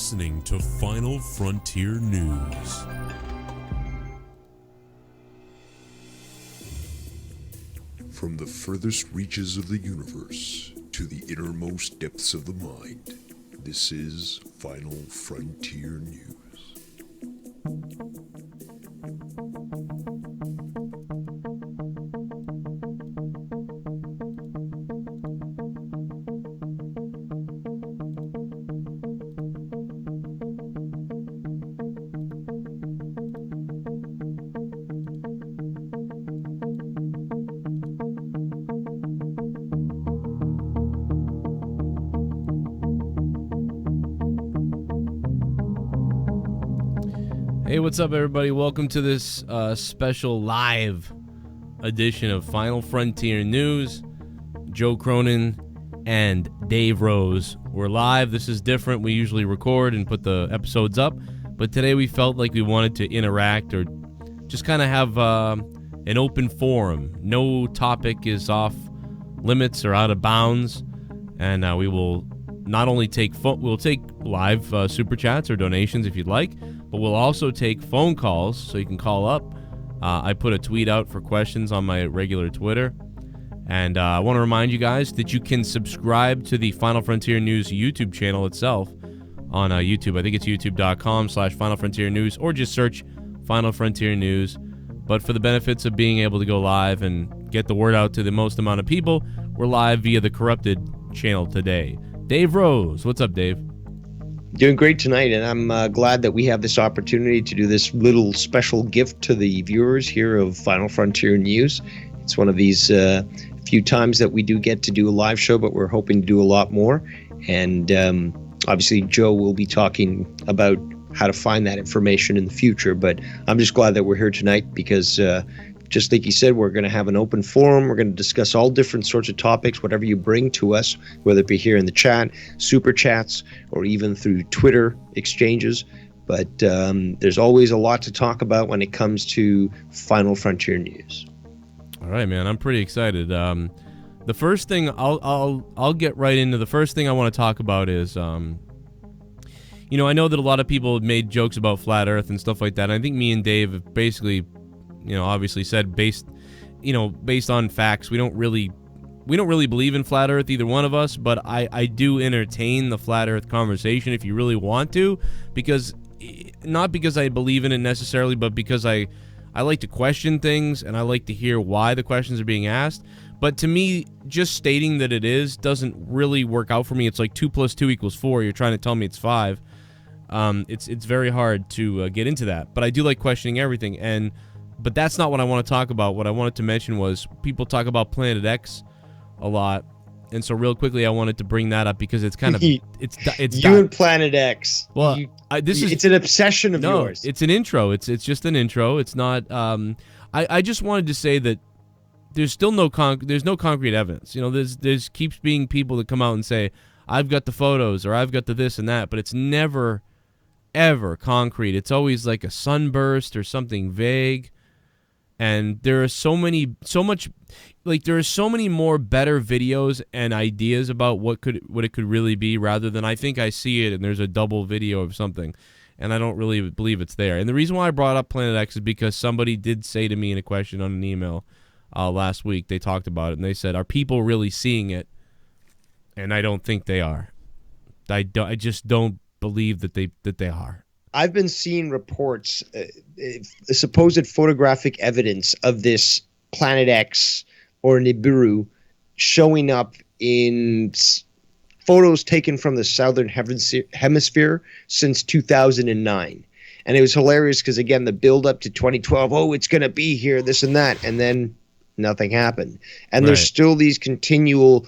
listening to Final Frontier News. From the furthest reaches of the universe to the innermost depths of the mind, this is Final Frontier News. Hey, what's up, everybody? Welcome to this special live edition of Final Frontier News. Joe Cronin and Dave Rose. We're live. This is different. We usually record and put the episodes up, but today we felt like we wanted to interact or just kind of have an open forum. No topic is off limits or out of bounds, and we will not only take we'll take live super chats or donations if you'd like, but we'll also take phone calls, so you can call up. I put a tweet out for questions on my regular Twitter. And I want to remind you guys that you can subscribe to the Final Frontier News YouTube channel itself on YouTube. I think it's youtube.com/Final Frontier News, or just search Final Frontier News. But for the benefits of being able to go live and get the word out to the most amount of people, we're live via the corrupted channel today. Dave Rose. What's up, Dave? Doing great tonight, and I'm glad that we have this opportunity to do this little special gift to the viewers here of Final Frontier News. It's one of these few times that we do get to do a live show, but we're hoping to do a lot more. And obviously, Joe will be talking about how to find that information in the future. But I'm just glad that we're here tonight because just like you said, we're going to have an open forum. We're going to discuss all different sorts of topics, whatever you bring to us, whether it be here in the chat, super chats, or even through Twitter exchanges. But there's always a lot to talk about when it comes to Final Frontier News. All right, man. I'm pretty excited. The first thing I'll get right into. The first thing I want to talk about is, I know that a lot of people have made jokes about flat Earth and stuff like that. And I think me and Dave have basically, obviously said based on facts, we don't really believe in flat Earth, either one of us, but I do entertain the flat Earth conversation if you really want to, because not because I believe in it necessarily, but because I like to question things and I like to hear why the questions are being asked. But to me, just stating that it is doesn't really work out for me. It's like 2 + 2 = 4. You're trying to tell me it's 5. It's very hard to get into that, but I do like questioning everything. But that's not what I want to talk about. What I wanted to mention was people talk about Planet X a lot, and so real quickly I wanted to bring that up because it's kind of it's you and Planet X. Well, it's an obsession of yours. It's an intro. It's just an intro. It's not. I just wanted to say that there's still no concrete evidence. There's keeps being people that come out and say I've got the photos or I've got the this and that, but it's never ever concrete. It's always like a sunburst or something vague. And there are so many more better videos and ideas about what it could really be, rather than I think I see it and there's a double video of something, and I don't really believe it's there. And the reason why I brought up Planet X is because somebody did say to me in a question on an email last week, they talked about it and they said, "Are people really seeing it?" And I don't think they are. I just don't believe that they are. I've been seeing reports, supposed photographic evidence of this Planet X or Nibiru showing up in photos taken from the southern hemisphere since 2009. And it was hilarious because, again, the build up to 2012, it's going to be here, this and that, and then nothing happened. And There's still these continual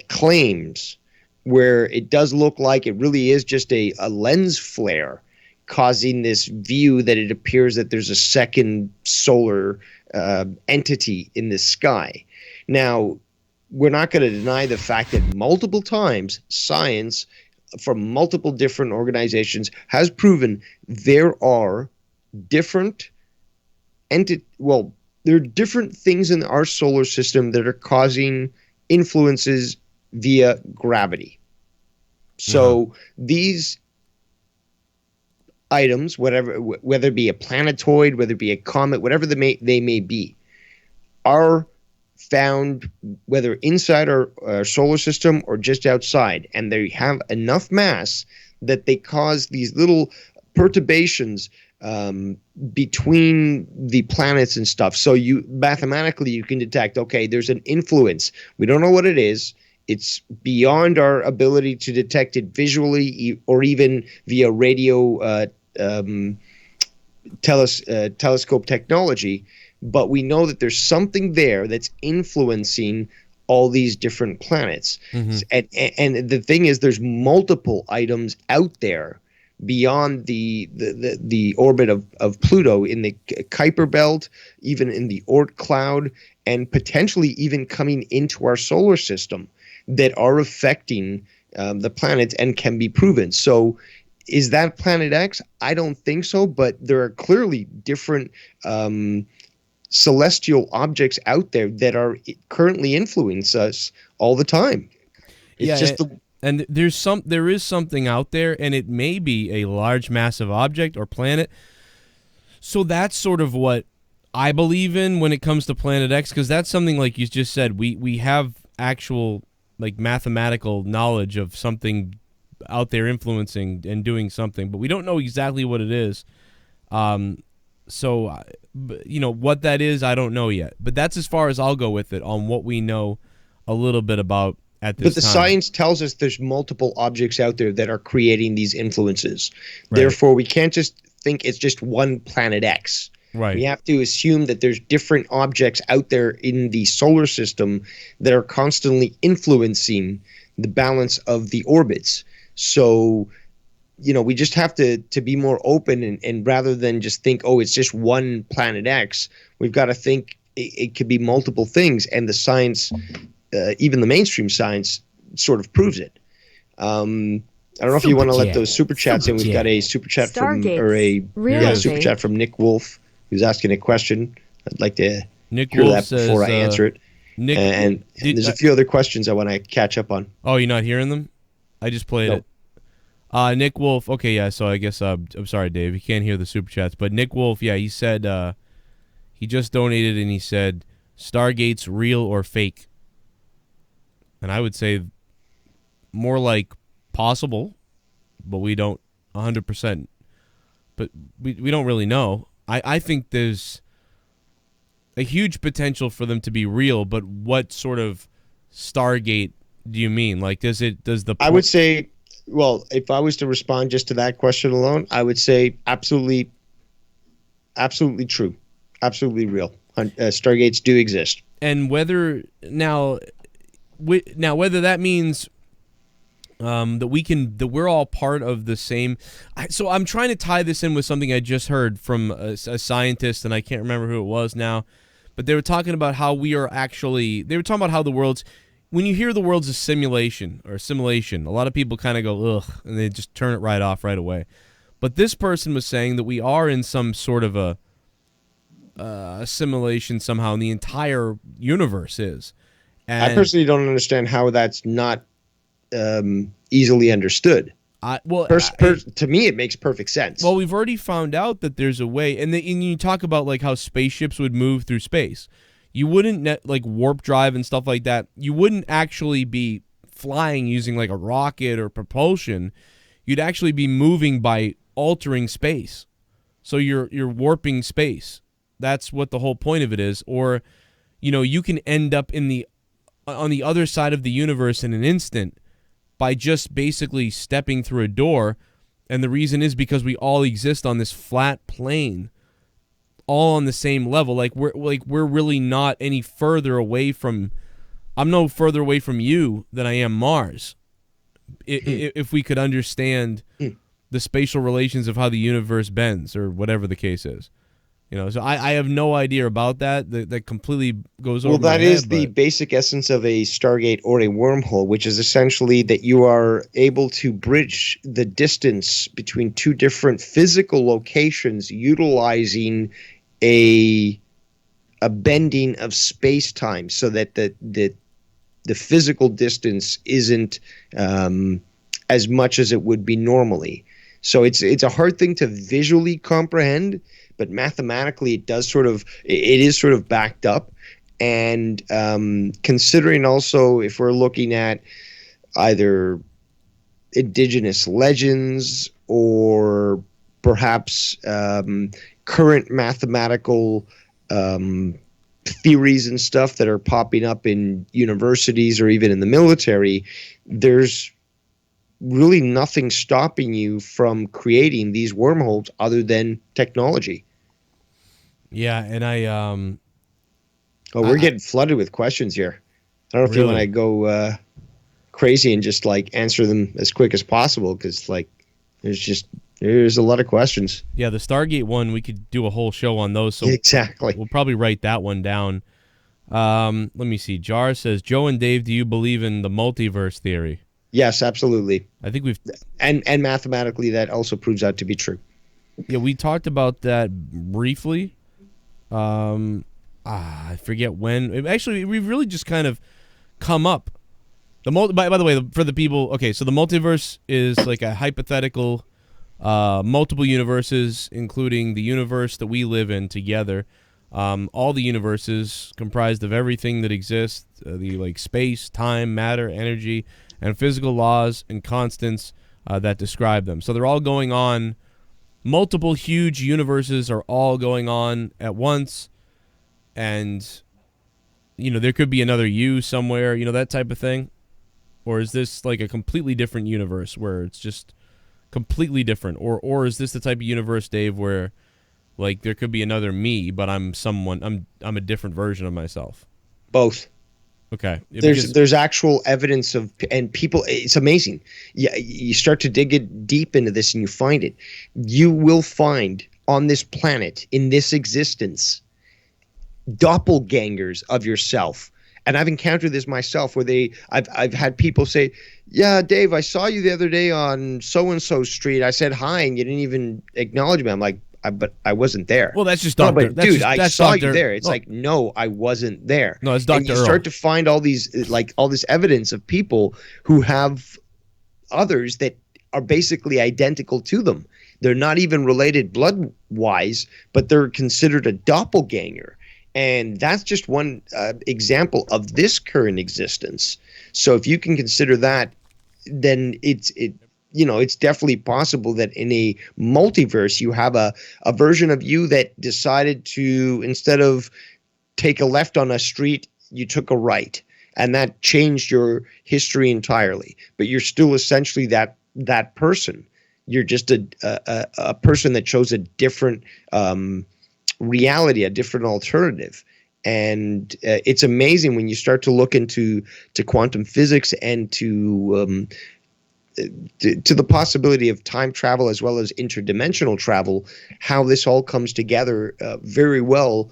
claims where it does look like it really is just a lens flare causing this view that it appears that there's a second solar entity in the sky. Now, we're not going to deny the fact that multiple times science from multiple different organizations has proven there are different there are different things in our solar system that are causing influences via gravity. So these items, whether it be a planetoid, whether it be a comet, whatever they may be, are found whether inside our solar system or just outside, and they have enough mass that they cause these little perturbations between the planets and stuff. So mathematically you can detect, okay, there's an influence. We don't know what it is. It's beyond our ability to detect it visually or even via radio telescope technology. But we know that there's something there that's influencing all these different planets. Mm-hmm. And the thing is, there's multiple items out there beyond the orbit of Pluto, in the Kuiper belt, even in the Oort cloud, and potentially even coming into our solar system, that are affecting the planets and can be proven. So is that Planet X? I don't think so, but there are clearly different celestial objects out there that are currently influence us all the time. And there is something out there, and it may be a large, massive object or planet. So that's sort of what I believe in when it comes to Planet X, because that's something, like you just said, we have actual like mathematical knowledge of something out there influencing and doing something, but we don't know exactly what it is. So, what that is, I don't know yet. But that's as far as I'll go with it on what we know a little bit about at this time. But the science tells us there's multiple objects out there that are creating these influences. Right. Therefore, we can't just think it's just one Planet X. Right. We have to assume that there's different objects out there in the solar system that are constantly influencing the balance of the orbits. So, we just have to be more open, and rather than just think, oh, it's just one Planet X, we've got to think it could be multiple things. And the science, even the mainstream science, sort of proves it. I don't know if you want to let those super chats in. We've got a super chat from super chat from Nick Wolf, who's asking a question. I'd like to hear that before I answer it. Nick, and there's a few other questions I want to catch up on. Oh, you're not hearing them? I just played it. Nick Wolf. Okay, yeah. So I guess I'm sorry, Dave. You can't hear the super chats, but Nick Wolf, yeah, he said he just donated, and he said Stargate's real or fake, and I would say more like possible, but we don't 100%. But we don't really know. I think there's a huge potential for them to be real, but what sort of Stargate do you mean? Like, I would say, well, if I was to respond just to that question alone, I would say absolutely true, absolutely real. Stargates do exist, and whether whether that means that we're all part of the same. So I'm trying to tie this in with something I just heard from a scientist, and I can't remember who it was now, but they were talking about how they were talking about how the world's. When you hear the world's a simulation or assimilation, a lot of people kind of go, ugh, and they just turn it right off right away. But this person was saying that we are in some sort of a assimilation somehow, and the entire universe is. And I personally don't understand how that's not easily understood. To me, it makes perfect sense. Well, we've already found out that there's a way, and you talk about like how spaceships would move through space. You wouldn't like warp drive and stuff like that. You wouldn't actually be flying using like a rocket or propulsion. You'd actually be moving by altering space. So you're warping space. That's what the whole point of it is. Or, you can end up on the other side of the universe in an instant by just basically stepping through a door. And the reason is because we all exist on this flat plane, all on the same level. We're really not any further away from. I'm no further away from you than I am Mars. If we could understand the spatial relations of how the universe bends, or whatever the case is, So I have no idea about that. That completely goes over. Well, that my head, is the basic essence of a Stargate or a wormhole, which is essentially that you are able to bridge the distance between two different physical locations, utilizing a bending of space-time, so that the physical distance isn't as much as it would be normally. So it's a hard thing to visually comprehend, but mathematically it is sort of backed up. And considering also if we're looking at either indigenous legends or perhaps current mathematical theories and stuff that are popping up in universities or even in the military, there's really nothing stopping you from creating these wormholes other than technology. Yeah, and we're getting flooded with questions here. I don't know if you want to go crazy and just like answer them as quick as possible, because like there's a lot of questions. Yeah, the Stargate one, we could do a whole show on those. So exactly. We'll probably write that one down. Let me see. Jar says, Joe and Dave, do you believe in the multiverse theory? Yes, absolutely. I think we've... And mathematically, that also proves out to be true. Yeah, we talked about that briefly. I forget when. Actually, we've really just kind of come up. By the way, for the people... Okay, so the multiverse is like a hypothetical... multiple universes, including the universe that we live in together. All the universes comprised of everything that exists, the like space, time, matter, energy, and physical laws and constants that describe them. So they're all going on. Multiple huge universes are all going on at once, and there could be another you somewhere, that type of thing. Or is this like a completely different universe where it's just completely different, or is this the type of universe, Dave, where like there could be another me, but I'm a different version of myself? Both. Okay. There's actual evidence of, and people, it's amazing. Yeah, you start to dig it deep into this and you find it. You will find on this planet, in this existence, doppelgangers of yourself. And I've encountered this myself where I've had people say, yeah, Dave, I saw you the other day on so-and-so street. I said hi and you didn't even acknowledge me. I'm like, but I wasn't there. Well, that's just Dr. No, but I saw you there. It's like, no, I wasn't there. No, it's Dr. And you start to find all this evidence of people who have others that are basically identical to them. They're not even related blood-wise, but they're considered a doppelganger. And that's just one example of this current existence. So if you can consider that, then it's definitely possible that in a multiverse you have a version of you that decided to, instead of take a left on a street, you took a right, and that changed your history entirely. But you're still essentially that person. You're just a person that chose a different reality, a different alternative. And it's amazing when you start to look into quantum physics and to the possibility of time travel as well as interdimensional travel, how this all comes together very well,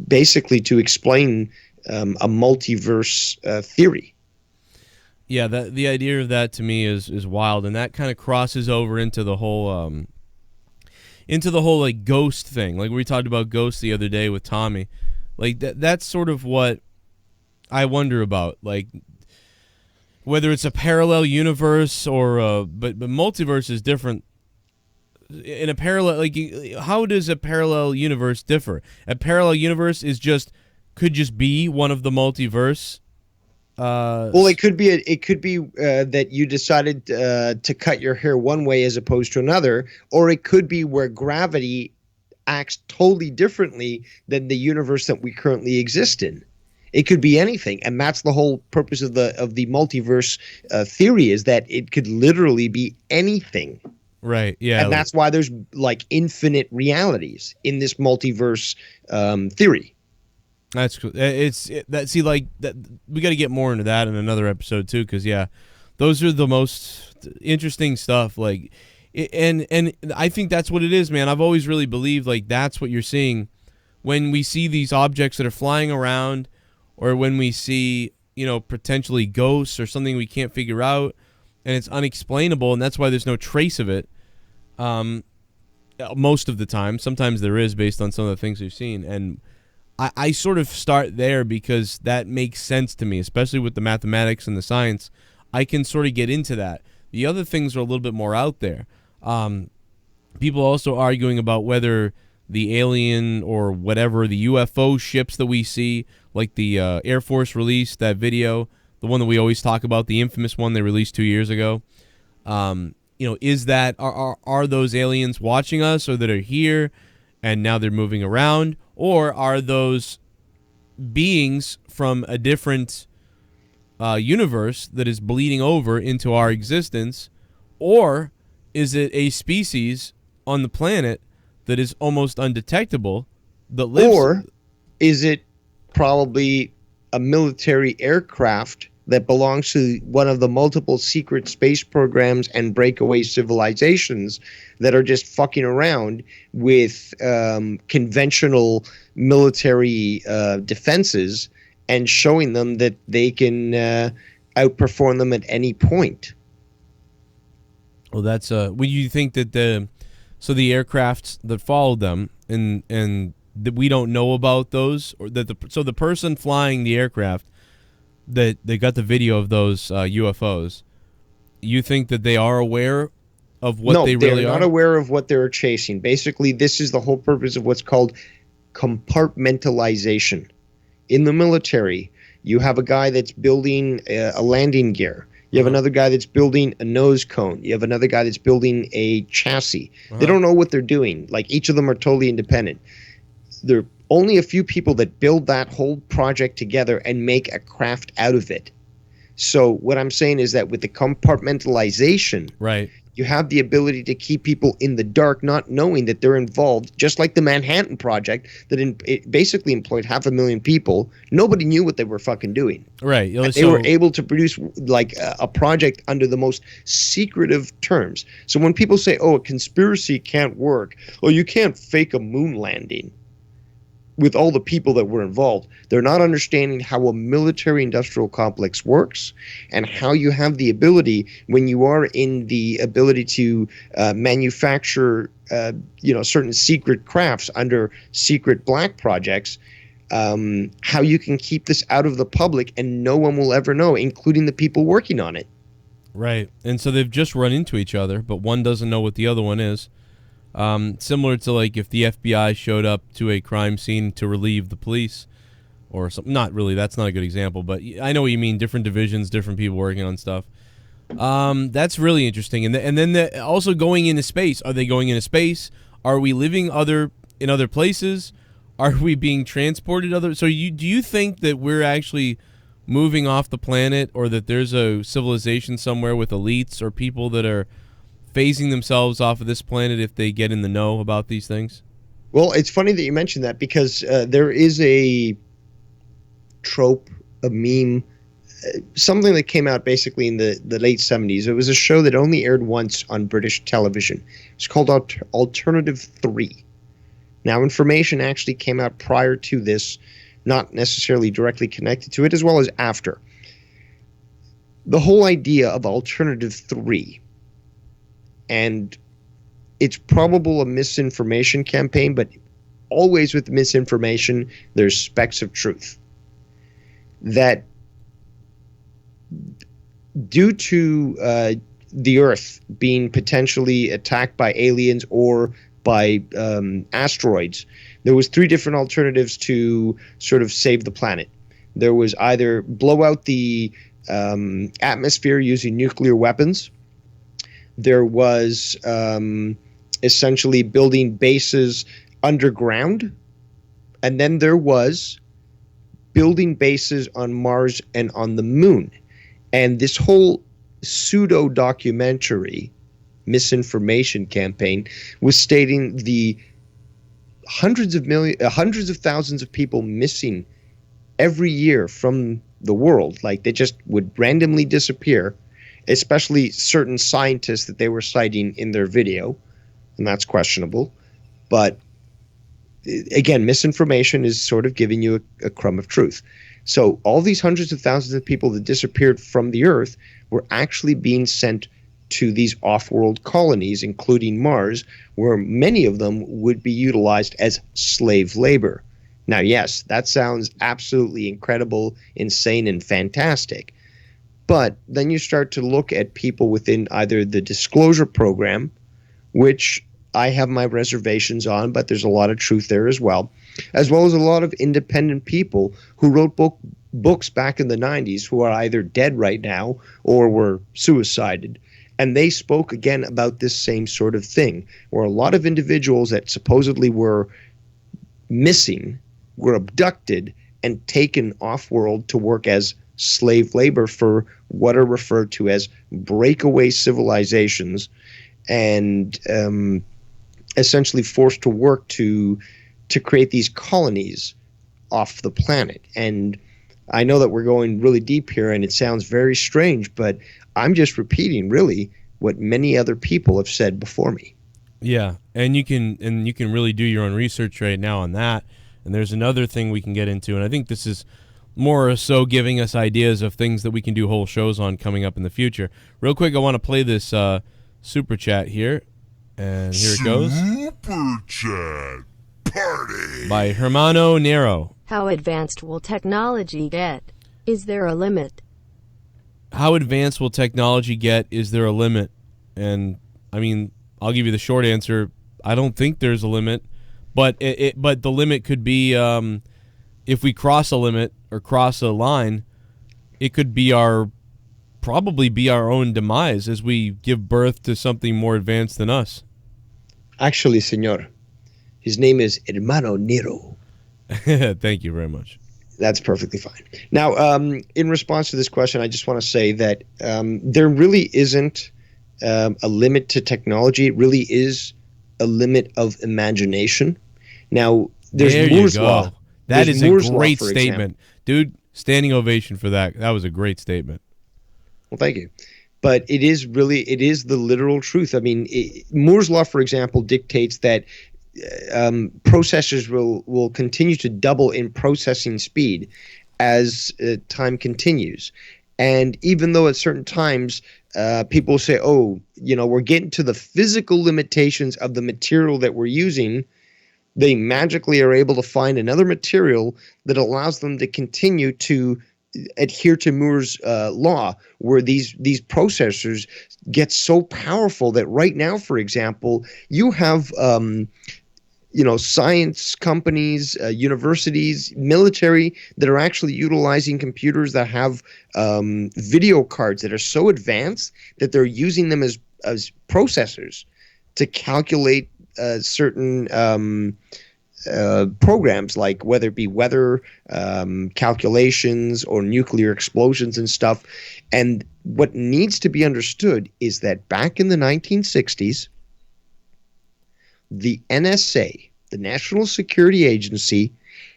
basically to explain a multiverse theory. Yeah, the idea of that to me is wild, and that kind of crosses over into the whole like ghost thing. Like we talked about ghosts the other day with Tommy. Like that's sort of what I wonder about. Like whether it's a parallel universe or but multiverse is different. In a parallel, like how does a parallel universe differ? A parallel universe could just be one of the multiverse. Well, it could be that you decided to cut your hair one way as opposed to another, or it could be where gravity acts totally differently than the universe that we currently exist in. It could be anything, and that's the whole purpose of the multiverse theory, is that it could literally be anything. Right. Yeah. And that's why there's like infinite realities in this multiverse theory. That's cool. We got to get more into that in another episode too, because those are the most interesting stuff. Like, and I think that's what it is, man. I've always really believed like that's what you're seeing when we see these objects that are flying around, or when we see potentially ghosts or something we can't figure out, and it's unexplainable, and that's why there's no trace of it. Most of the time, sometimes there is based on some of the things we've seen, and I sort of start there because that makes sense to me, especially with the mathematics and the science. I can sort of get into that. The other things are a little bit more out there. People also arguing about whether the alien or whatever, the UFO ships that we see, like the Air Force released that video, the one that we always talk about, the infamous one they released 2 years ago. Is that are those aliens watching us, or that are here and now they're moving around, or are those beings from a different universe that is bleeding over into our existence, or is it a species on the planet that is almost undetectable that lives? Or is it probably a military aircraft that belongs to one of the multiple secret space programs and breakaway civilizations that are just fucking around with conventional military defenses and showing them that they can outperform them at any point? Well, that's when you think that the aircrafts that followed them and that we don't know about those, or that the person flying the aircraft that they got the video of those UFOs, you think that they are aware of what they really are? No, they're not aware of what they're chasing. Basically, this is the whole purpose of what's called compartmentalization. In the military, you have a guy that's building a landing gear. You have another guy that's building a nose cone. You have another guy that's building a chassis. They don't know what they're doing. Like, each of them are totally independent. There are only a few people that build that whole project together and make a craft out of it. So what I'm saying is that with the compartmentalization, right, you have the ability to keep people in the dark, not knowing that they're involved, just like the Manhattan Project that it basically employed 500,000 people. Nobody knew what they were fucking doing. Right. They were able to produce like a project under the most secretive terms. So when people say, oh, a conspiracy can't work, oh, you can't fake a moon landing with all the people that were involved, they're not understanding how a military-industrial complex works and how you have the ability, when you are in the ability to manufacture certain secret crafts under secret black projects, how you can keep this out of the public and no one will ever know, including the people working on it. Right. And so they've just run into each other, but one doesn't know what the other one is. Similar to like if the FBI showed up to a crime scene to relieve the police or something. Not really, that's not a good example, but I know what you mean. Different divisions, different people working on stuff. That's really interesting. And then also going into space. Are they going into space? Are we living in other places? Are we being transported So do you think that we're actually moving off the planet, or that there's a civilization somewhere with elites or people that are phasing themselves off of this planet if they get in the know about these things? Well, it's funny that you mentioned that, because there is a trope, a meme, something that came out basically in the late 70s. It was a show that only aired once on British television. It's called Alternative 3. Now, information actually came out prior to this, not necessarily directly connected to it, as well as after. The whole idea of Alternative 3, and it's probable a misinformation campaign, but always with misinformation, there's specks of truth. That due to the Earth being potentially attacked by aliens or by asteroids, there was 3 different alternatives to sort of save the planet. There was either blow out the atmosphere using nuclear weapons. There was essentially building bases underground. And then there was building bases on Mars and on the moon. And this whole pseudo-documentary misinformation campaign was stating the hundreds of thousands of people missing every year from the world. Like, they just would randomly disappear, especially certain scientists that they were citing in their video, and that's questionable. But again, misinformation is sort of giving you a crumb of truth. So all these hundreds of thousands of people that disappeared from the Earth were actually being sent to these off-world colonies, including Mars, where many of them would be utilized as slave labor. Now, yes, that sounds absolutely incredible, insane, and fantastic. But then you start to look at people within either the disclosure program which I have my reservations on, but there's a lot of truth there as well as a lot of independent people who wrote books back in the 90s who are either dead right now or were suicided. And they spoke again about this same sort of thing, where a lot of individuals that supposedly were missing were abducted and taken off-world to work as slave labor for what are referred to as breakaway civilizations, and essentially forced to work to create these colonies off the planet. And I know that we're going really deep here and it sounds very strange, but I'm just repeating really what many other people have said before me. Yeah, and you can really do your own research right now on that. And there's another thing we can get into, and I think this is more or so giving us ideas of things that we can do whole shows on coming up in the future. Real quick, I want to play this super chat here, and here it goes. Super Chat Party By Hermano Nero. How advanced will technology get? Is there a limit? How advanced will technology get? Is there a limit? And I mean, I'll give you the short answer. I don't think there's a limit, but but the limit could be if we cross a limit or cross a line, it could be probably be our own demise as we give birth to something more advanced than us. Actually, senor, his name is Hermano Nero. Thank you very much. That's perfectly fine. Now, in response to this question, I just want to say that there really isn't a limit to technology. It really is a limit of imagination. Now, there's Moore's Law. That is a great law, statement. Dude, standing ovation for that. That was a great statement. Well, thank you. But it is the literal truth. I mean, Moore's Law, for example, dictates that processors will continue to double in processing speed as time continues. And even though at certain times people say, oh, we're getting to the physical limitations of the material that we're using, they magically are able to find another material that allows them to continue to adhere to Moore's law, where these processors get so powerful that right now, for example, you have science companies, universities, military that are actually utilizing computers that have video cards that are so advanced that they're using them as processors to calculate certain programs, like whether it be weather calculations or nuclear explosions and stuff. And what needs to be understood is that back in the 1960s, the NSA, the National Security Agency,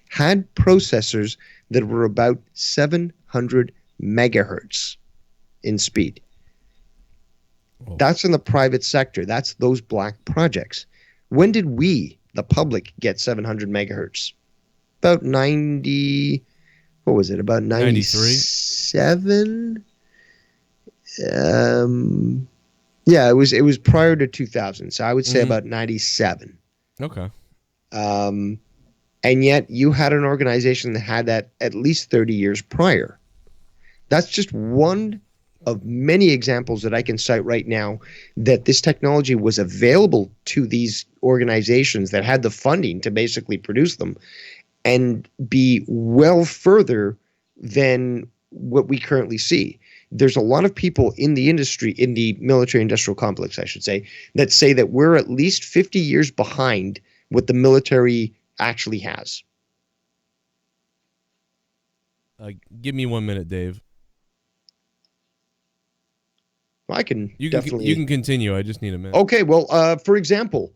had processors that were about 700 megahertz in speed. Oh. That's in the private sector. That's those black projects. When did we, the public, get 700 megahertz? About 90, what was it, about 97? Yeah, it was prior to 2000, so I would say about 97. Okay. And yet you had an organization that had that at least 30 years prior. That's just one of many examples that I can cite right now that this technology was available to these organizations that had the funding to basically produce them and be well further than what we currently see. There's a lot of people in the industry, in the military industrial complex, I should say that we're at least 50 years behind what the military actually has. Give me 1 minute, Dave. Well, you can continue. I just need a minute. Okay, well, for example,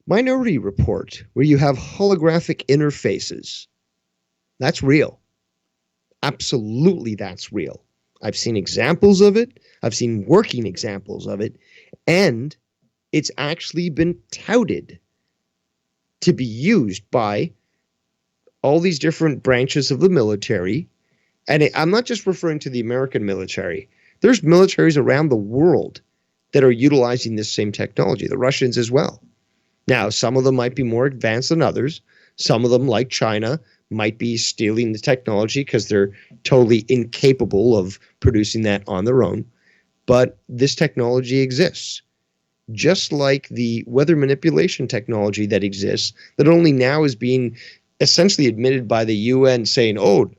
Minority Report, where you have holographic interfaces. That's real. Absolutely, that's real. I've seen examples of it. I've seen working examples of it. And it's actually been touted to be used by all these different branches of the military. And I'm not just referring to the American military. There's militaries around the world that are utilizing this same technology, the Russians as well. Now, some of them might be more advanced than others. Some of them, like China, might be stealing the technology because they're totally incapable of producing that on their own. But this technology exists. just like the weather manipulation technology that exists, that only now is being essentially admitted by the UN, saying, oh,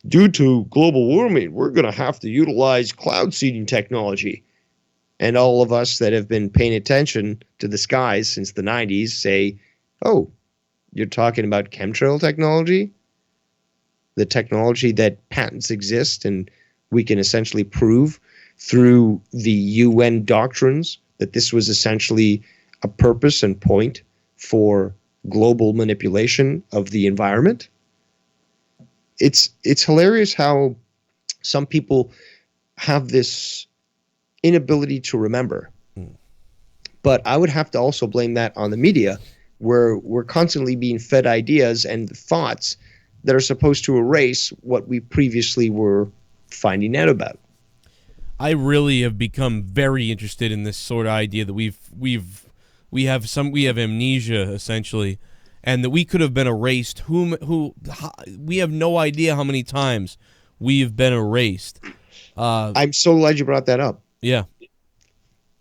due to global warming, we're going to have to utilize cloud seeding technology. And all of us that have been paying attention to the skies since the 90s say, oh, you're talking about chemtrail technology? The technology that patents exist and we can essentially prove through the UN doctrines that this was essentially a purpose and point for global manipulation of the environment. It's hilarious how some people have this inability to remember. But I would have to also blame that on the media, where we're constantly being fed ideas and thoughts that are supposed to erase what we previously were finding out about. I really have become very interested in this sort of idea that we have amnesia essentially, and that we could have been erased. We have no idea how many times we've been erased. I'm so glad you brought that up. Yeah.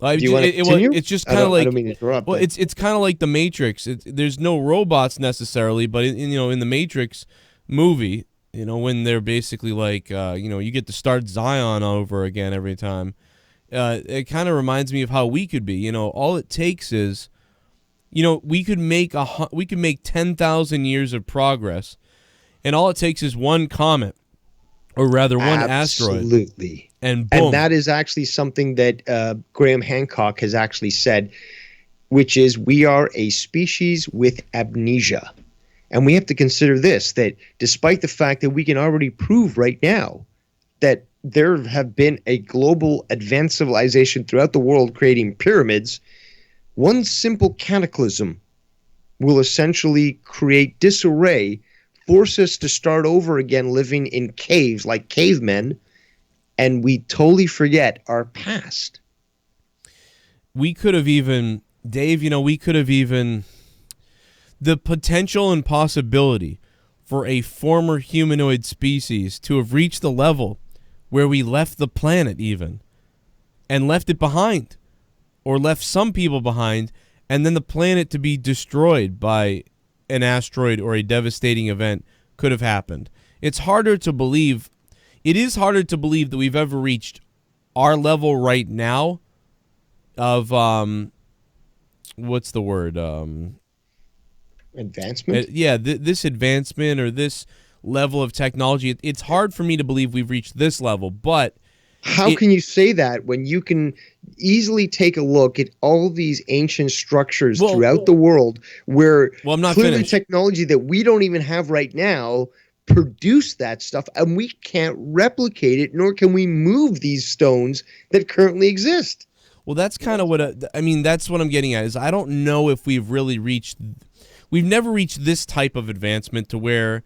Do you want to continue? It's just kind of like, I don't mean to interrupt. Well, it's kind of like the Matrix. There's no robots necessarily, but in the Matrix movie, when they're basically like, you get to start Zion over again every time. It kind of reminds me of how we could be. All it takes is, we could make 10,000 years of progress, and all it takes is one comet, or rather one asteroid. Absolutely. And boom. And that is actually something that Graham Hancock has actually said, which is we are a species with amnesia. And we have to consider this, that despite the fact that we can already prove right now that there have been a global advanced civilization throughout the world creating pyramids, one simple cataclysm will essentially create disarray, force us to start over again living in caves like cavemen, and we totally forget our past. We could have even, Dave, the potential and possibility for a former humanoid species to have reached the level where we left the planet even, and left it behind, or left some people behind, and then the planet to be destroyed by an asteroid or a devastating event could have happened. It's harder to believe. It is harder to believe that we've ever reached our level right now of, what's the word? Advancement? This advancement or this level of technology. It's hard for me to believe we've reached this level, but... How can you say that when you can easily take a look at all these ancient structures throughout the world where I'm not clearly finished. Technology that we don't even have right now produce that stuff, and we can't replicate it, nor can we move these stones that currently exist? Well, that's kind of what that's what I'm getting at, is I don't know if we've never reached this type of advancement to where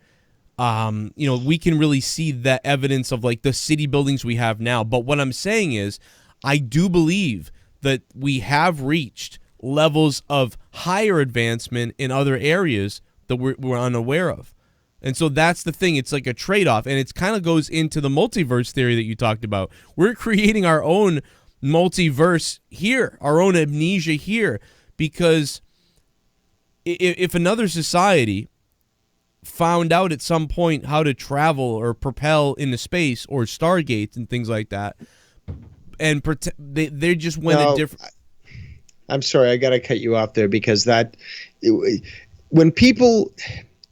we can really see that evidence of like the city buildings we have now. But what I'm saying is, I do believe that we have reached levels of higher advancement in other areas that we're unaware of. And so that's the thing. It's like a trade-off, and it kind of goes into the multiverse theory that you talked about. We're creating our own multiverse here, our own amnesia here, because if another society found out at some point how to travel or propel into space or stargates and things like that, and they just went a different... I'm sorry, I got to cut you off there, because when people...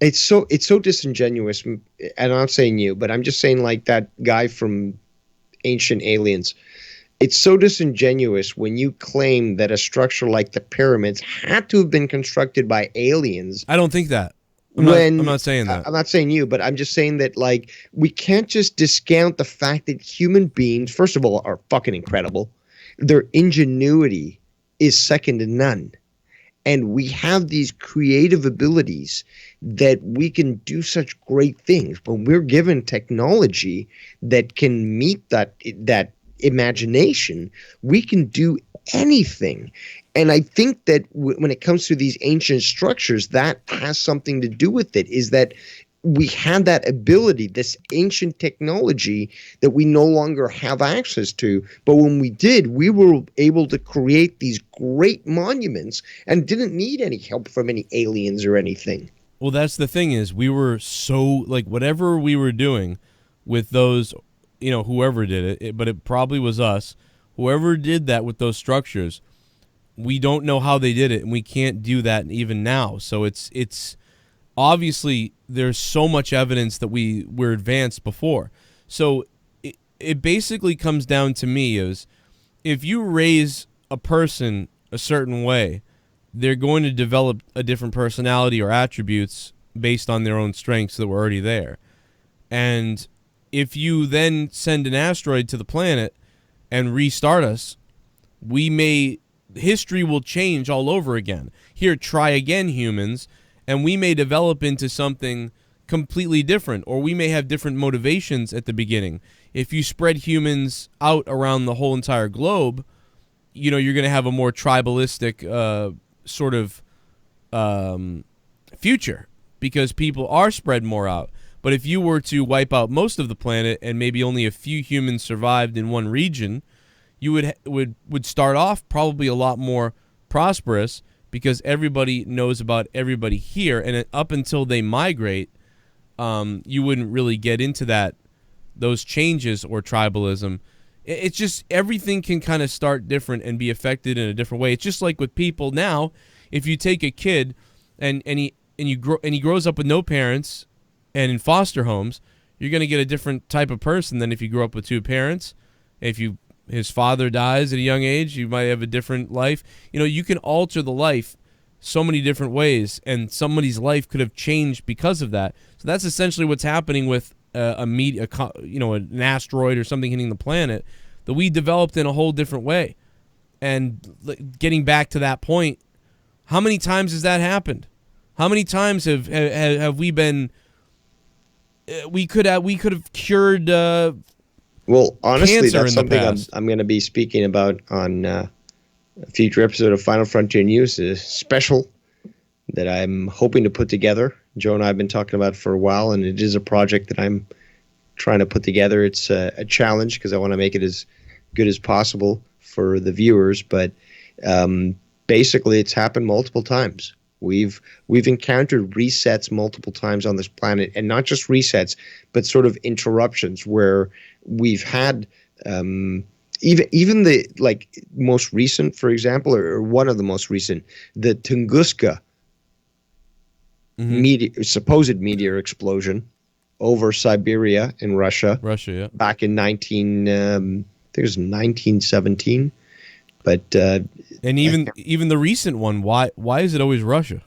It's so disingenuous, and I'm not saying you, but I'm just saying like that guy from Ancient Aliens. It's so disingenuous when you claim that a structure like the pyramids had to have been constructed by aliens. I don't think that. I'm not saying that. I'm not saying you, but I'm just saying that like we can't just discount the fact that human beings, first of all, are fucking incredible. Their ingenuity is second to none. And we have these creative abilities that we can do such great things. When we're given technology that can meet that imagination, we can do anything. And I think that when it comes to these ancient structures, that has something to do with it, is that we had that ability, this ancient technology that we no longer have access to. But when we did, we were able to create these great monuments and didn't need any help from any aliens or anything. Well, that's the thing is we were so, like, whatever we were doing with those, whoever did it, but it probably was us, whoever did that with those structures, we don't know how they did it, and we can't do that even now. So it's obviously there's so much evidence that we were advanced before. So it basically comes down to me is if you raise a person a certain way, they're going to develop a different personality or attributes based on their own strengths that were already there. And if you then send an asteroid to the planet and restart us, history will change all over again. Here, try again, humans, and we may develop into something completely different, or we may have different motivations at the beginning. If you spread humans out around the whole entire globe, you're going to have a more tribalistic sort of future because people are spread more out. But if you were to wipe out most of the planet and maybe only a few humans survived in one region, you would start off probably a lot more prosperous because everybody knows about everybody here, and up until they migrate, you wouldn't really get into those changes or tribalism. It's just everything can kind of start different and be affected in a different way. It's just like with people now. If you take a kid and he grows up with no parents and in foster homes, you're going to get a different type of person than if you grew up with two parents. If his father dies at a young age, you might have a different life. You can alter the life so many different ways, and somebody's life could have changed because of that. So that's essentially what's happening with an asteroid or something hitting the planet that we developed in a whole different way. And getting back to that point, how many times has that happened? How many times have we been? We could have cured. Well, honestly, that's something I'm going to be speaking about on a future episode of Final Frontier News. A special that I'm hoping to put together. Joe and I have been talking about it for a while, and it is a project that I'm trying to put together. It's a challenge because I want to make it as good as possible for the viewers. But basically, it's happened multiple times. We've encountered resets multiple times on this planet, and not just resets, but sort of interruptions where we've had even the most recent, for example, or one of the most recent, the Tunguska supposed meteor explosion over Siberia in Russia. Yeah. Back in I think it was 1917. But and even the recent one, why is it always Russia?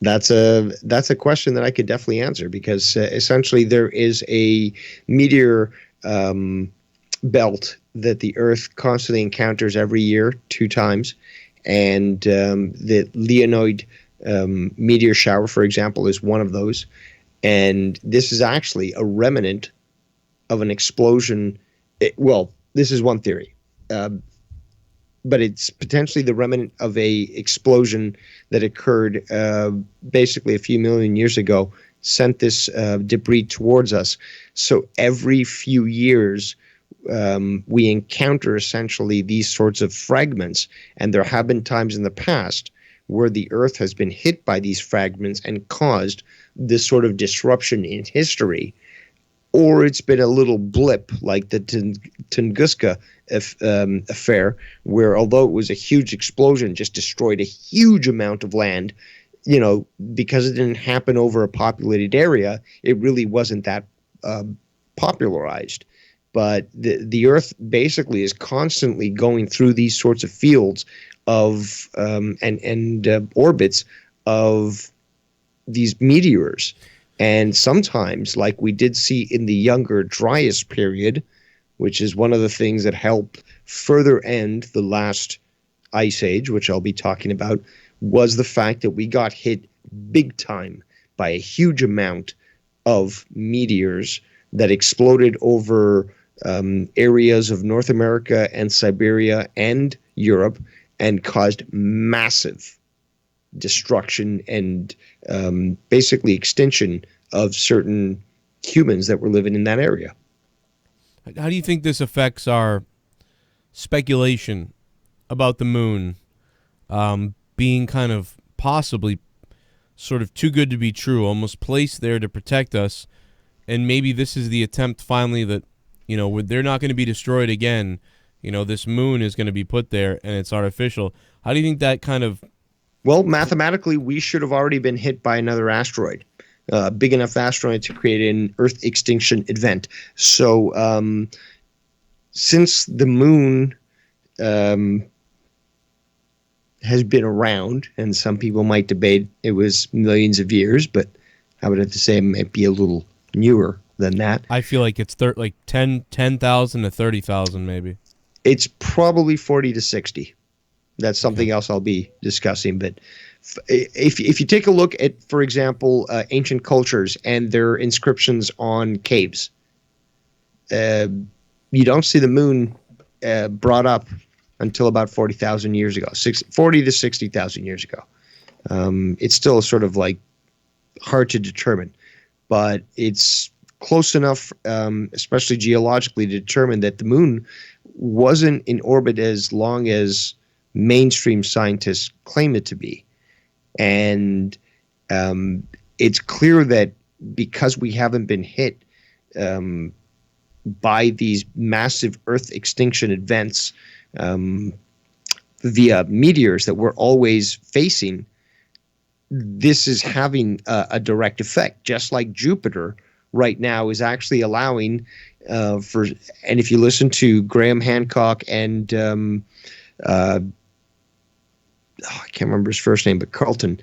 That's a question that I could definitely answer because essentially there is a meteor belt that the Earth constantly encounters every year 2 times, and the Leonid meteor shower, for example, is one of those. And this is actually a remnant of an explosion. This is one theory, but it's potentially the remnant of a explosion that occurred basically a few million years ago, sent this debris towards us. So every few years, we encounter essentially these sorts of fragments, and there have been times in the past where the Earth has been hit by these fragments and caused this sort of disruption in history. Or it's been a little blip like the Tunguska affair, where although it was a huge explosion, just destroyed a huge amount of land, because it didn't happen over a populated area, it really wasn't that popularized. But the Earth basically is constantly going through these sorts of fields of and orbits of these meteors. And sometimes, like we did see in the Younger Dryas period, which is one of the things that helped further end the last ice age, which I'll be talking about, was the fact that we got hit big time by a huge amount of meteors that exploded over areas of North America and Siberia and Europe and caused massive destruction and basically extinction of certain humans that were living in that area. How do you think this affects our speculation about the moon being kind of possibly sort of too good to be true, almost placed there to protect us, and maybe this is the attempt finally that, you know, they're not going to be destroyed again. You know, this moon is going to be put there and it's artificial. How do you think that kind of... Well, mathematically, we should have already been hit by another asteroid, big enough asteroid to create an Earth extinction event. So since the moon has been around, and some people might debate it was millions of years, but I would have to say it might be a little newer than that. I feel like it's like 10,000 to 30,000 maybe. It's probably 40 to 60. That's something else I'll be discussing. But if you take a look at, for example, ancient cultures and their inscriptions on caves, you don't see the moon brought up until about 40,000 years ago, 40 to 60,000 years ago. It's still sort of like hard to determine, but it's close enough, especially geologically, to determine that the moon wasn't in orbit as long as mainstream scientists claim it to be. And it's clear that because we haven't been hit by these massive Earth extinction events via meteors that we're always facing, this is having a direct effect, just like Jupiter right now is actually allowing for, and if you listen to Graham Hancock and I can't remember his first name, but Carlton,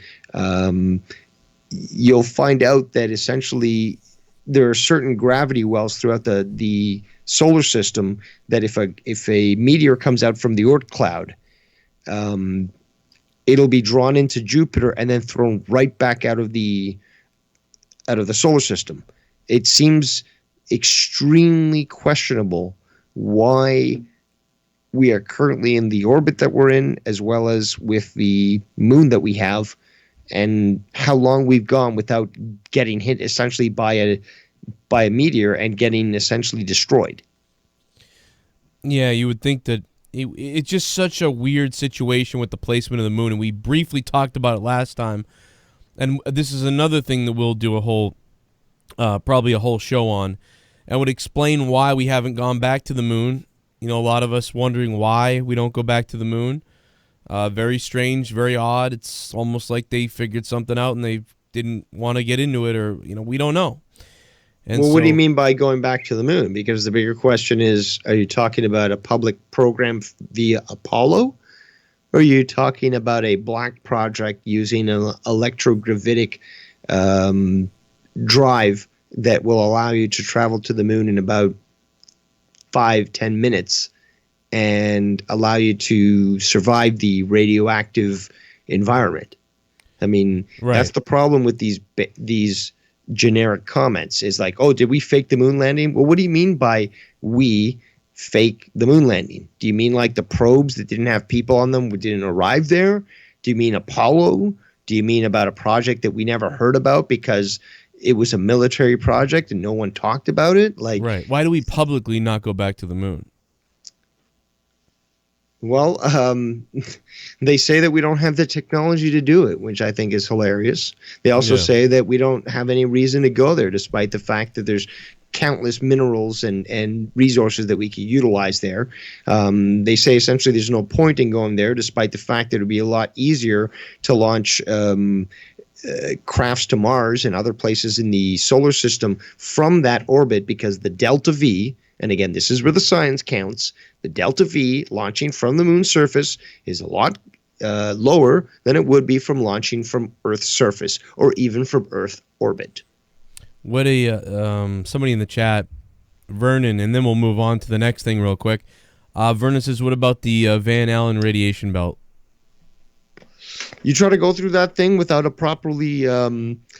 you'll find out that essentially there are certain gravity wells throughout the solar system that if a meteor comes out from the Oort cloud, it'll be drawn into Jupiter and then thrown right back out of the solar system. It seems extremely questionable why we are currently in the orbit that we're in, as well as with the moon that we have, and how long we've gone without getting hit essentially by a meteor and getting essentially destroyed. Yeah, you would think that it's just such a weird situation with the placement of the moon, and we briefly talked about it last time. And this is another thing that we'll do a whole, probably a whole show on, and would explain why we haven't gone back to the moon. You know, a lot of us wondering why we don't go back to the moon. Very strange, very odd. It's almost like they figured something out and they didn't want to get into it, or, you know, we don't know. And well, what do you mean by going back to the moon? Because the bigger question is, are you talking about a public program via Apollo? Or are you talking about a black project using an electrogravitic drive that will allow you to travel to the moon in about 5-10 minutes and allow you to survive the radioactive environment? I mean, right. That's the problem with these generic comments, is like, oh, did we fake the moon landing? Well, what do you mean by we fake the moon landing? Do you mean like the probes that didn't have people on them didn't arrive there? Do you mean Apollo? Do you mean about a project that we never heard about because it was a military project and no one talked about it? Like, right. Why do we publicly not go back to the moon? Well, they say that we don't have the technology to do it, which I think is hilarious. They also say that we don't have any reason to go there, despite the fact that there's countless minerals and resources that we could utilize there. They say essentially there's no point in going there, despite the fact that it would be a lot easier to launch crafts to Mars and other places in the solar system from that orbit, because the delta V, and again, this is where the science counts, the delta V launching from the moon's surface is a lot lower than it would be from launching from Earth's surface or even from Earth orbit. What somebody in the chat, Vernon, and then we'll move on to the next thing real quick. Vernon says, what about the Van Allen radiation belt? You try to go through that thing without a properly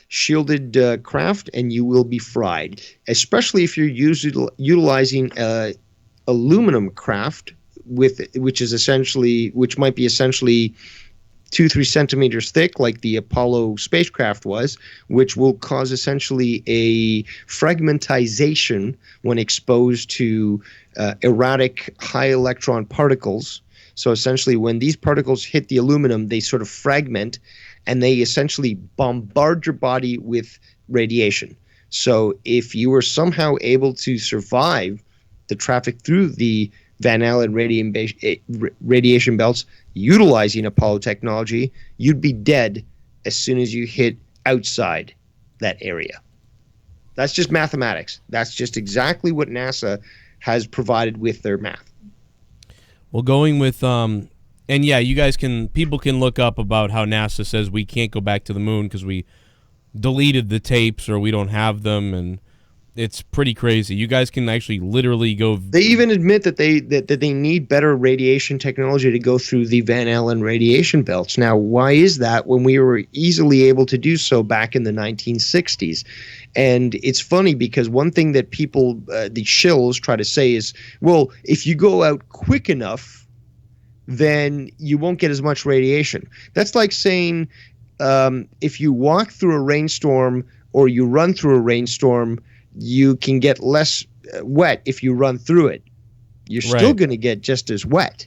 shielded craft, and you will be fried, especially if you're utilizing aluminum craft, which might be essentially 2-3 centimeters thick, like the Apollo spacecraft was, which will cause essentially a fragmentization when exposed to erratic high electron particles. So essentially, when these particles hit the aluminum, they sort of fragment, and they essentially bombard your body with radiation. So if you were somehow able to survive the traffic through the Van Allen radiation belts utilizing Apollo technology, you'd be dead as soon as you hit outside that area. That's just mathematics. That's just exactly what NASA has provided with their math. Well, going with and yeah, people can look up about how NASA says we can't go back to the moon because we deleted the tapes or we don't have them, and it's pretty crazy. You guys can actually literally go. They even admit that they need better radiation technology to go through the Van Allen radiation belts. Now, why is that when we were easily able to do so back in the 1960s? And it's funny because one thing that people, the shills, try to say is, well, if you go out quick enough, then you won't get as much radiation. That's like saying if you walk through a rainstorm or you run through a rainstorm, you can get less wet if you run through it. You're still going to get just as wet.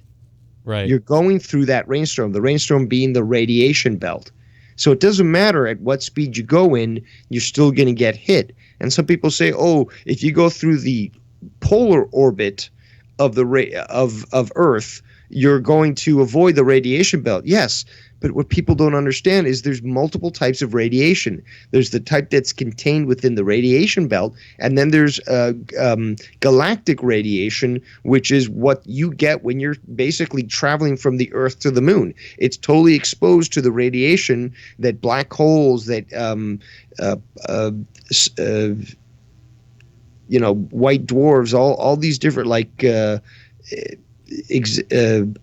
Right. You're going through that rainstorm, the rainstorm being the radiation belt. So it doesn't matter at what speed you go in, you're still going to get hit. And some people say, oh, if you go through the polar orbit of of Earth, you're going to avoid the radiation belt. Yes, but what people don't understand is there's multiple types of radiation. There's the type that's contained within the radiation belt, and then there's galactic radiation, which is what you get when you're basically traveling from the Earth to the moon. It's totally exposed to the radiation that black holes, that white dwarfs, all these different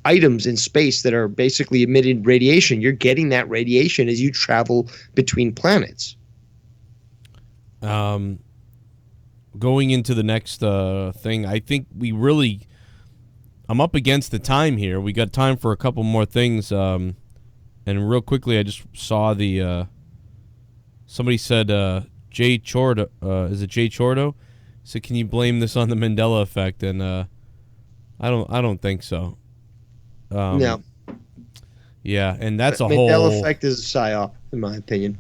items in space that are basically emitting radiation. You're getting that radiation as you travel between planets. Going into the next thing, I think I'm up against the time here. We got time for a couple more things. And real quickly, I just saw somebody said, Jay Chordo, is it Jay Chordo? So can you blame this on the Mandela effect? And I don't think so. No. Yeah, and that's a Mandela whole. Mandela effect is a psyop, in my opinion.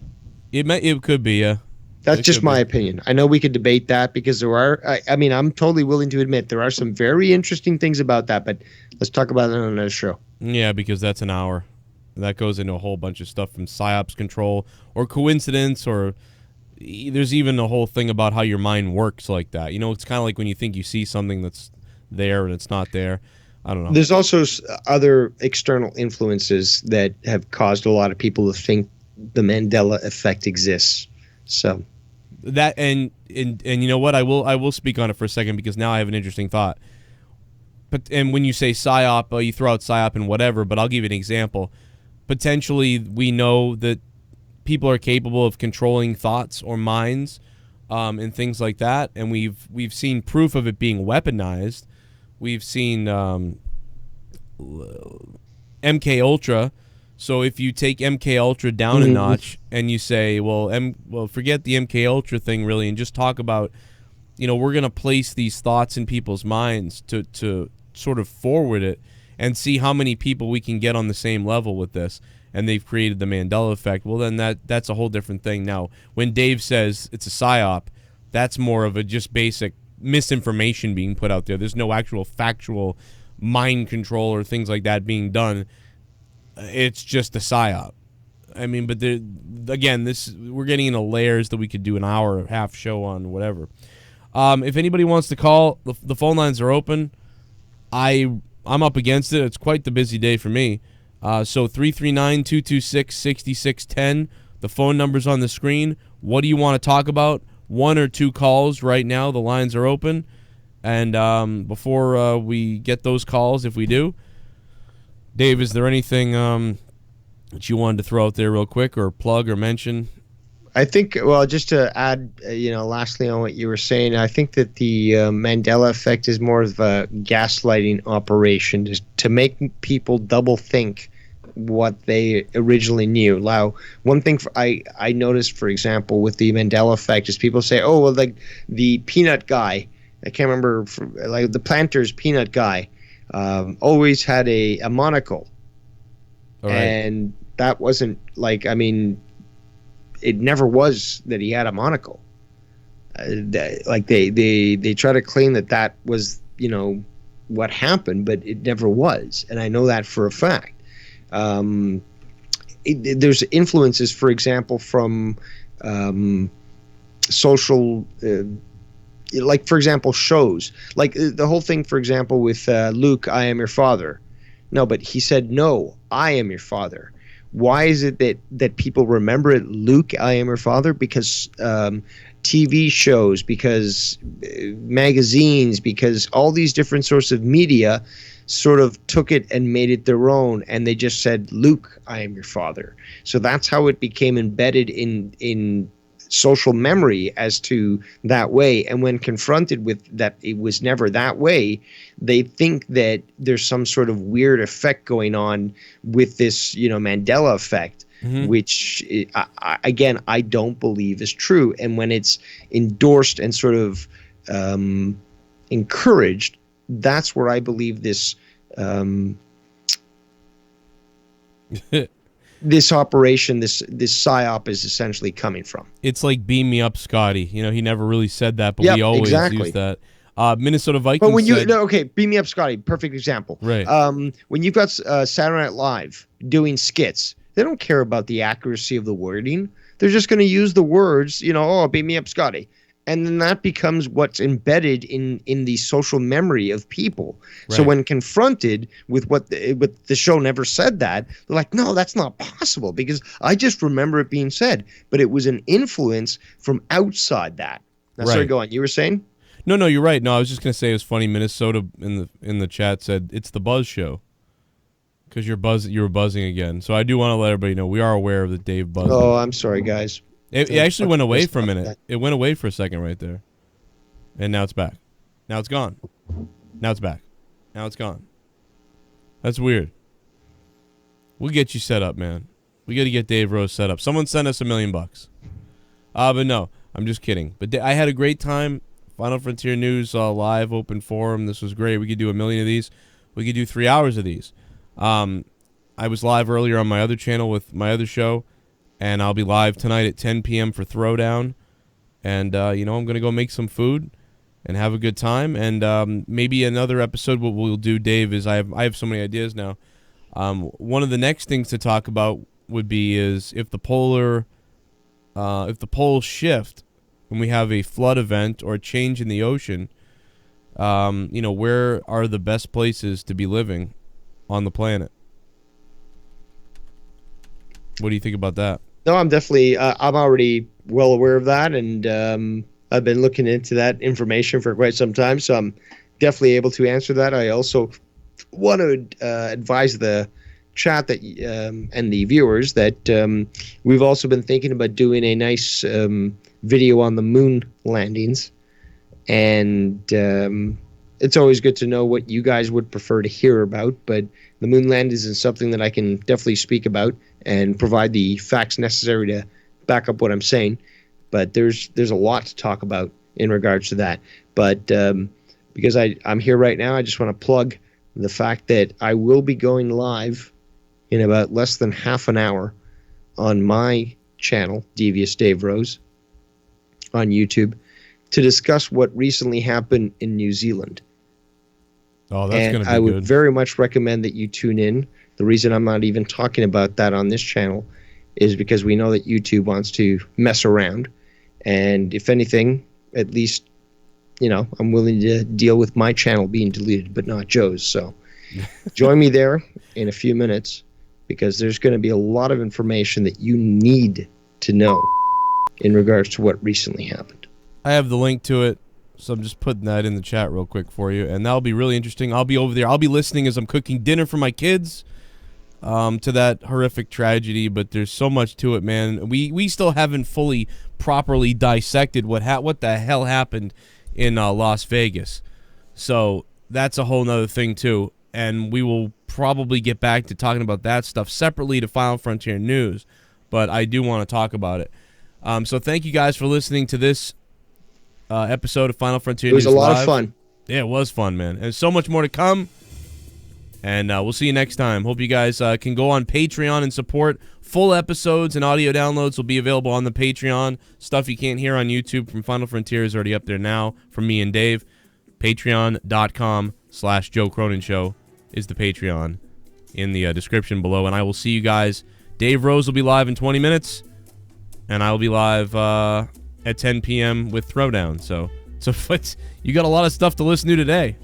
It could be, yeah. That's just my opinion. I know we could debate that because there are. I'm totally willing to admit there are some very interesting things about that, but let's talk about it on another show. Yeah, because that's an hour. That goes into a whole bunch of stuff from psyops control or coincidence, or there's even a whole thing about how your mind works like that. It's kind of like when you think you see something that's there and it's not there. I don't know. There's also other external influences that have caused a lot of people to think the Mandela effect exists. So that and you know what? I will speak on it for a second because now I have an interesting thought. But when you say psyop, you throw out psyop and whatever. But I'll give you an example. Potentially, we know that people are capable of controlling thoughts or minds, and things like that. And we've seen proof of it being weaponized. We've seen MK Ultra. So if you take MK Ultra down a notch and you say, well, forget the MK Ultra thing really, and just talk about, we're going to place these thoughts in people's minds to sort of forward it and see how many people we can get on the same level with this. And they've created the Mandela effect. Well, then that's a whole different thing. Now, when Dave says it's a psyop, that's more of a just basic misinformation being put out there. There's no actual factual mind control or things like that being done. It's just a psyop. I mean, but again, we're getting into layers that we could do an hour or half show on, whatever. If anybody wants to call, the phone lines are open. I'm up against it. It's quite the busy day for me. So 339-226-6610. The phone number's on the screen. What do you want to talk about? 1 or 2 calls right now. The lines are open. And before we get those calls, if we do, Dave, is there anything that you wanted to throw out there real quick or plug or mention? I think, well, just to add, lastly on what you were saying, I think that the Mandela effect is more of a gaslighting operation to make people double think what they originally knew. Now, one thing I noticed, for example, with the Mandela effect is people say, oh, well, like the peanut guy, I can't remember, like the Planters peanut guy, always had a monocle. All right. And that wasn't like, I mean, it never was that he had a monocle. Like they try to claim that was, you know, what happened, but it never was. And I know that for a fact. There's influences, for example, from social, like, for example, shows. Like the whole thing, for example, with Luke, I am your father. No, but he said, no, I am your father. Why is it that people remember it, Luke, I am your father? Because TV shows, because magazines, because all these different sorts of media sort of took it and made it their own, and they just said, Luke, I am your father. So that's how it became embedded in social memory as to that way. And when confronted with that it was never that way, they think that there's some sort of weird effect going on with this, you know, Mandela effect, which again, I don't believe is true. And when it's endorsed and sort of encouraged, that's where I believe this this operation, this psyop is essentially coming from. It's like beam me up, Scotty. You know, he never really said that, but Yep, we always exactly. use that. Minnesota Vikings. But when you said, okay, beam me up, Scotty. Perfect example. Right. When you've got Saturday Night Live doing skits, they don't care about the accuracy of the wording. They're just going to use the words, you know, oh, beam me up, Scotty. And then that becomes what's embedded in the social memory of people. Right. So when confronted with with the show never said that, they're like, no, that's not possible, because I just remember it being said. But it was an influence from outside that. Now, sorry, go on. You were saying? No, you're right. No, I was just gonna say it was funny. Minnesota in the chat said it's the Buzz Show because you were buzzing again. So I do want to let everybody know we are aware of the Dave buzz. Oh, I'm sorry, guys. It actually went away for a minute. It went away for a second right there, and now it's back. Now it's gone. Now it's back. Now it's gone. That's weird. We'll get you set up, man. We got to get Dave Rose set up. Someone sent us $1 million. But no, I'm just kidding. But I had a great time. Final Frontier News live open forum. This was great. We could do 1 million of these. We could do 3 hours of these. I was live earlier on my other channel with my other show, and I'll be live tonight at 10 p.m. for Throwdown. And, you know, I'm going to go make some food and have a good time. And maybe another episode, what we'll do, Dave, is I have so many ideas now. One of the next things to talk about would be is if the poles shift when we have a flood event or a change in the ocean, you know, where are the best places to be living on the planet? What do you think about that? No, I'm definitely, I'm already well aware of that, and I've been looking into that information for quite some time, so I'm definitely able to answer that. I also want to advise the chat that and the viewers that we've also been thinking about doing a nice video on the moon landings, and it's always good to know what you guys would prefer to hear about, but the moon landings is something that I can definitely speak about and provide the facts necessary to back up what I'm saying. But there's a lot to talk about in regards to that. But because I'm here right now, I just want to plug the fact that I will be going live in about less than half an hour on my channel, Devious Dave Rose, on YouTube, to discuss what recently happened in New Zealand. Oh, that's going to be good. I would very much recommend that you tune in. The reason I'm not even talking about that on this channel is because we know that YouTube wants to mess around. And if anything, at least, you know, I'm willing to deal with my channel being deleted, but not Joe's. So join me there in a few minutes, because there's going to be a lot of information that you need to know in regards to what recently happened. I have the link to it, so I'm just putting that in the chat real quick for you, and that'll be really interesting. I'll be over there. I'll be listening as I'm cooking dinner for my kids to that horrific tragedy, but there's so much to it, man. We still haven't fully, properly dissected what the hell happened in Las Vegas. So that's a whole nother thing, too. and we will probably get back to talking about that stuff separately to Final Frontier News, but I do want to talk about it. So thank you guys for listening to this episode of Final Frontier News. It was a lot Live. of fun. Yeah, it was fun, man. There's so much more to come, and we'll see you next time. Hope you guys can go on Patreon and support. Full episodes and audio downloads will be available on the Patreon. Stuff you can't hear on YouTube from Final Frontier is already up there now from me and Dave. Patreon.com/Joe Cronin Show is the Patreon in the description below. And I will see you guys. Dave Rose will be live in 20 minutes. And I will be live at 10 p.m. with Throwdown. So you got a lot of stuff to listen to today.